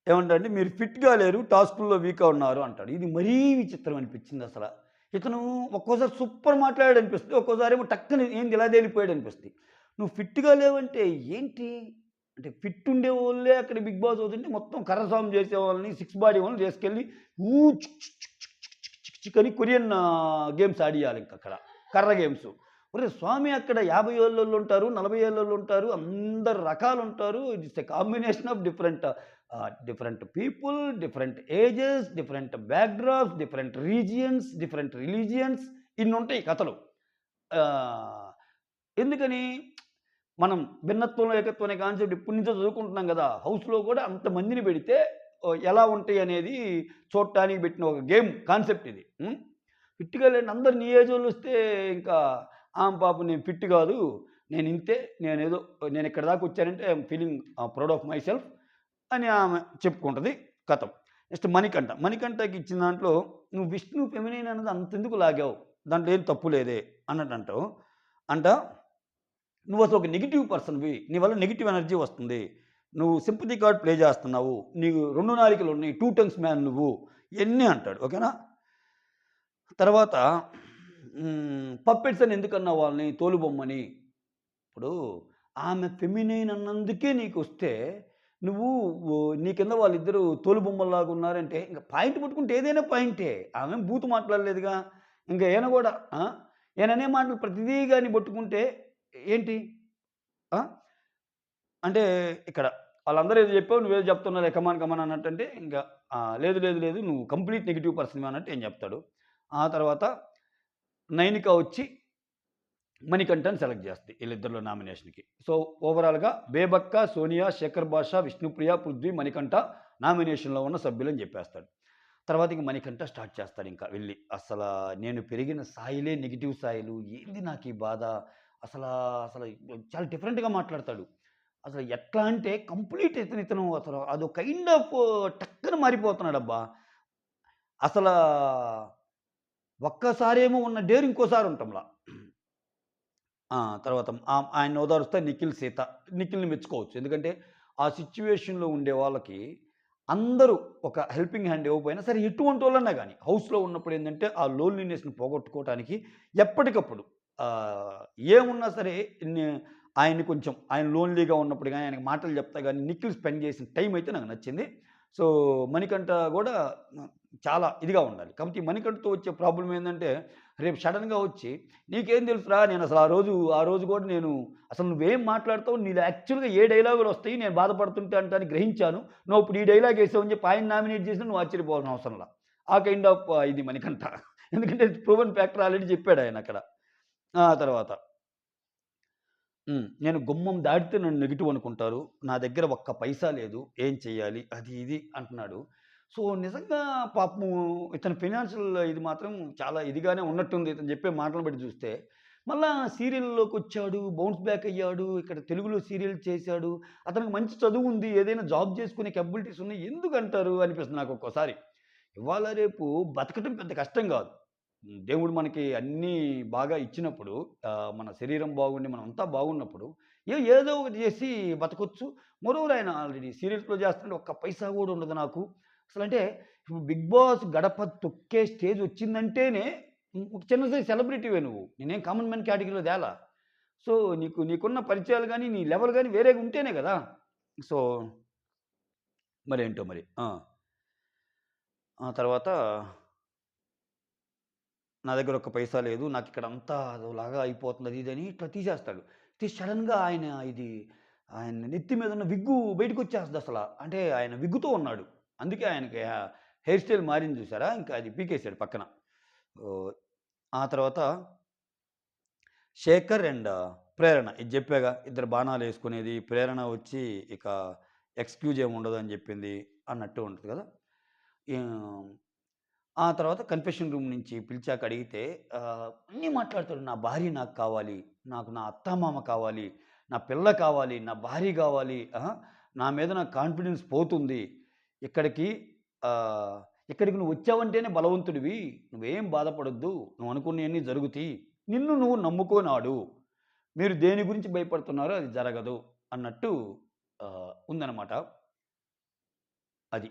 ఏమంటాడంటే మీరు ఫిట్గా లేరు, టాస్కుల్లో వీక్గా ఉన్నారు అంటాడు. ఇది మరీ విచిత్రం అనిపించింది అసలు. ఇతను ఒక్కోసారి సూపర్ మాట్లాడాడు అనిపిస్తుంది, ఒక్కోసారి ఏమో టక్కుని ఏంది ఇలా తేలిపోయాడు అనిపిస్తుంది. నువ్వు ఫిట్గా లేవంటే ఏంటి అంటే, ఫిట్ ఉండే వాళ్ళే అక్కడ బిగ్ బాస్ అవుతుంటే మొత్తం కర్రసాము చేసే వాళ్ళని 6 బాడీ వాళ్ళని తీసుకెళ్ళి చికని కొరియన్ గేమ్స్ ఆడియాలి ఇంక అక్కడ కర్ర గేమ్స్. ఒరే స్వామి అక్కడ 50 ఏళ్ళోళ్ళు ఉంటారు, 40 ఏళ్ళోళ్ళు ఉంటారు, అందరు రకాలు ఉంటారు. It's a combination of different people, different ages, different backdrops, different regions, different religions, ఇన్ని ఉంటాయి కథలు. ఎందుకని మనం భిన్నత్వంలో ఏకత్వం అనే కాన్సెప్ట్ ఇప్పటి నుంచో చదువుకుంటున్నాం కదా, హౌస్లో కూడా అంతమందిని పెడితే ఎలా ఉంటాయి అనేది చూడటానికి పెట్టిన ఒక గేమ్ కాన్సెప్ట్ ఇది. ఫిట్గా లేని అందరు నీ ఏజ్ వాళ్ళు వస్తే ఇంకా పాపం నేను ఫిట్ కాదు, నేను ఇంతే, నేను ఇక్కడ దాకా వచ్చానంటే I'm feeling proud of my self అని ఆమె చెప్పుకుంటుంది కథం. నెక్స్ట్ మణికంఠకి ఇచ్చిన దాంట్లో నువ్వు విష్ణు ఫెమినైన్ అన్నది అంతెందుకు లాగావు, దాంట్లో ఏం తప్పు లేదే అన్నట్టు అంటావు. నువ్వు అసలు ఒక నెగిటివ్ పర్సన్వి, నీ వల్ల నెగిటివ్ ఎనర్జీ వస్తుంది, నువ్వు సింపతి కార్డ్ ప్లే చేస్తున్నావు, నీకు 2 నాలికలు ఉన్నాయి, 2 టంగ్స్ మ్యాన్ నువ్వు, ఎన్ని అంటాడు. ఓకేనా. తర్వాత పప్పెట్స్ అని ఎందుకన్నావు వాళ్ళని తోలుబొమ్మని. ఇప్పుడు ఆమె ఫెమినైన్ అన్నందుకే నీకు వస్తే నువ్వు నీ కింద వాళ్ళిద్దరూ తోలుబొమ్మల్లాగా ఉన్నారంటే ఇంకా పాయింట్ పట్టుకుంటే ఏదైనా పాయింటే. ఆమె బూతు మాట్లాడలేదుగా, ఇంకా ఈయన కూడా ఈయననే మాటలు ప్రతిదీ కానీ పట్టుకుంటే ఏంటి అంటే ఇక్కడ వాళ్ళందరూ ఏదో చెప్పావు నువ్వేదో చెప్తున్నావు కమాన్ అన్నట్టు, ఇంకా లేదు నువ్వు కంప్లీట్ నెగిటివ్ పర్సన్ అన్నట్టు ఏం చెప్తాడు. ఆ తర్వాత నైనిక వచ్చి మణికంఠని సెలెక్ట్ చేస్తుంది వీళ్ళిద్దరిలో నామినేషన్కి. సో ఓవరాల్గా బేబక్క, సోనియా, శేఖర్ భాష, విష్ణుప్రియ, పృథ్వీ, మణికంఠ నామినేషన్లో ఉన్న సభ్యులని చెప్పేస్తాడు. తర్వాత ఇంక మణికంఠ స్టార్ట్ చేస్తాడు ఇంకా వెళ్ళి, అసలు నేను పెరిగిన స్థాయిలే నెగిటివ్ స్థాయిలు, ఏంది నాకు ఈ బాధ, అసలు చాలా డిఫరెంట్గా మాట్లాడతాడు. అసలు ఎట్లా అంటే కంప్లీట్ ఇతను అసలు అదో కైండ్ ఆఫ్ టక్కన మారిపోతున్నాడు అబ్బా. అసలు ఒక్కసారేమో ఉన్న డేరు ఇంకోసారి ఉంటాంలా. తర్వాత ఆయన ఓదారుస్తే నిఖిల్ని మెచ్చుకోవచ్చు. ఎందుకంటే ఆ సిచ్యువేషన్లో ఉండే వాళ్ళకి అందరూ ఒక హెల్పింగ్ హ్యాండ్ ఇవ్వకపోయినా సరే ఎటువంటి వాళ్ళన్నా కానీ హౌస్లో ఉన్నప్పుడు ఏంటంటే ఆ లోన్లీనెస్ని పోగొట్టుకోవడానికి ఎప్పటికప్పుడు ఏమున్నా సరే ఆయన లోన్లీగా ఉన్నప్పుడు కానీ ఆయనకి మాటలు చెప్తా కానీ నిఖిల్ స్పెండ్ చేసిన టైం అయితే నాకు నచ్చింది. సో మణికంఠ కూడా చాలా ఇదిగా ఉండాలి. కాబట్టి మణికంఠతో వచ్చే ప్రాబ్లం ఏంటంటే రేపు సడన్‌గా వచ్చి, "నీకేం తెలుసురా? నేనసలు ఆ రోజు కూడా నేను అసలు నువ్వేం మాట్లాడతావు? నీలో యాక్చువల్‌గా ఏ డైలాగులొస్తాయి, నేను బాధపడుతుంటే అంటానికి గ్రహించాను. నువ్విప్పుడు ఈ డైలాగ్ యేసావని" చెప్పి ఆయన నామినేట్ చేసినా నువ్వు ఆశ్చర్యపోవాల్సిన అవసరంలా. ఆ కైండ్ ఆఫ్ ఇది మణికంఠ. ఎందుకంటే ప్రూవెన్ ఫ్యాక్టర్ ఆల్రెడీ చెప్పాడాయనక్కడ. ఆ తర్వాత నేను గుమ్మం దాటితే నన్ను నెగెటివ్ అనుకుంటారు. నా దగ్గర ఒక్క పైసా లేదు. ఏం చేయాలి? అది ఇది అంటున్నాడు. సో, నిజంగా పాపం ఇతని ఫైనాన్షియల్ ఇది మాత్రం చాలా ఇదిగానే ఉన్నట్టుంది. ఇతను చెప్పే మాటలను బట్టి చూస్తే. మళ్ళా సీరియల్‌లోకొచ్చాడు. బౌన్స్ బ్యాక్ అయ్యాడు. ఇక్కడ తెలుగులో సీరియల్ చేశాడు. అతనికి మంచి చదువుంది. ఏదైనా జాబ్ చేసుకునే కేపబిలిటీస్ ఉన్నాయి. ఎందుకంటారు అనిపిస్తుంది నాకొక్కోసారి. ఇవాళ రేపు బతకటం పెద్ద కష్టం గాదు. దేవుడు మనకి అన్నీ బాగా ఇచ్చినప్పుడు మన శరీరం బాగుండి మనమంతా బాగున్నప్పుడు ఏదో ఒకటి చేసి బతకొచ్చు. మోరోవర్ ఆయన ఆల్రెడీ సీరియల్స్‌లో చేస్తుంటే ఒక్క పైసా గూడా ఉండదు నాకు. అసలంటే ఇప్పుడు 'బిగ్ బాస్' గడప తొక్కే స్టేజ్ వచ్చిందంటేనే ఒక చిన్న సైజ్ సెలబ్రిటీవే నువ్వు. నేనేం కామన్ మ్యాన్ కేటగిరీలో తేలా. సో, నీకున్న పరిచయాలు గాని, నీ లెవెల్ గాని వేరేగా ఉంటేనే గదా! సో, మరేంటో మరి. ఆ తర్వాత నా దగ్గర ఒక్క పైసా లేదు. నాకిక్కడంతా అదోలాగా అయిపోతుంది అది ఇది అని ఇట్లా తీసేస్తాడు. సడెన్‌గా ఆయన నెత్తి మీద ఉన్న విగ్గు బయటికొచ్చేస్తదసల. అంటే ఆయన విగ్గుతో ఉన్నాడు. అందుకే ఆయనకి హెయిర్ స్టైల్ మారింది చూసారా? ఇంకా అది పీకేసాడు పక్కన. ఓహ్! ఆ తర్వాత శేఖర్ అండ్ ప్రేరణ ఇది జెప్పాగా ఇద్దరు బాణాలేసుకునేది. ప్రేరణ వచ్చి ఇక ఎక్స్‌క్యూజ్ ఏముండదని జెప్పింది అన్నట్టు ఉంటది గదా! ఆహ్ ఆ తర్వాత కన్ఫెషన్ రూమ్ నుంచి పిలిచాక అడిగితే అన్నీ మాట్లాడతాడు. నా భార్య నాకు కావాలి. నాకు నా అత్తామామ కావాలి. నా పిల్ల కావాలి. నా భార్య కావాలి. నా మీద నాకు కాన్ఫిడెన్స్ పోతుంది. ఇక్కడికి ఆహ్, ఇక్కడికి నువ్వు వచ్చావంటేనే బలవంతుడివి. నువ్వేం బాధపడొద్దు. నువ్వు అనుకున్నయన్నీ జరుగుతాయి. నిన్ను నువ్వు నమ్ముకోనాడు. మీరు దేని గురించి భయపడుతున్నారో అది జరగదు అన్నట్టు ఉందనమాట. అది.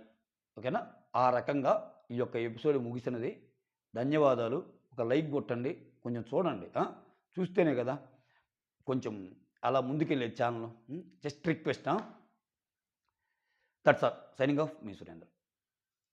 ఓకేనా? ఆ రకంగా ఈ యొక్క ఎపిసోడ్ ముగిసినది. ధన్యవాదాలు. ఒక లైక్ కొట్టండి. కొంచెం చూడండి. చూస్తేనే గదా! కొంచెం అలా ముందుకెళ్ళేది channel. Just request. That's all. Signing off మీ సురేంద్ర.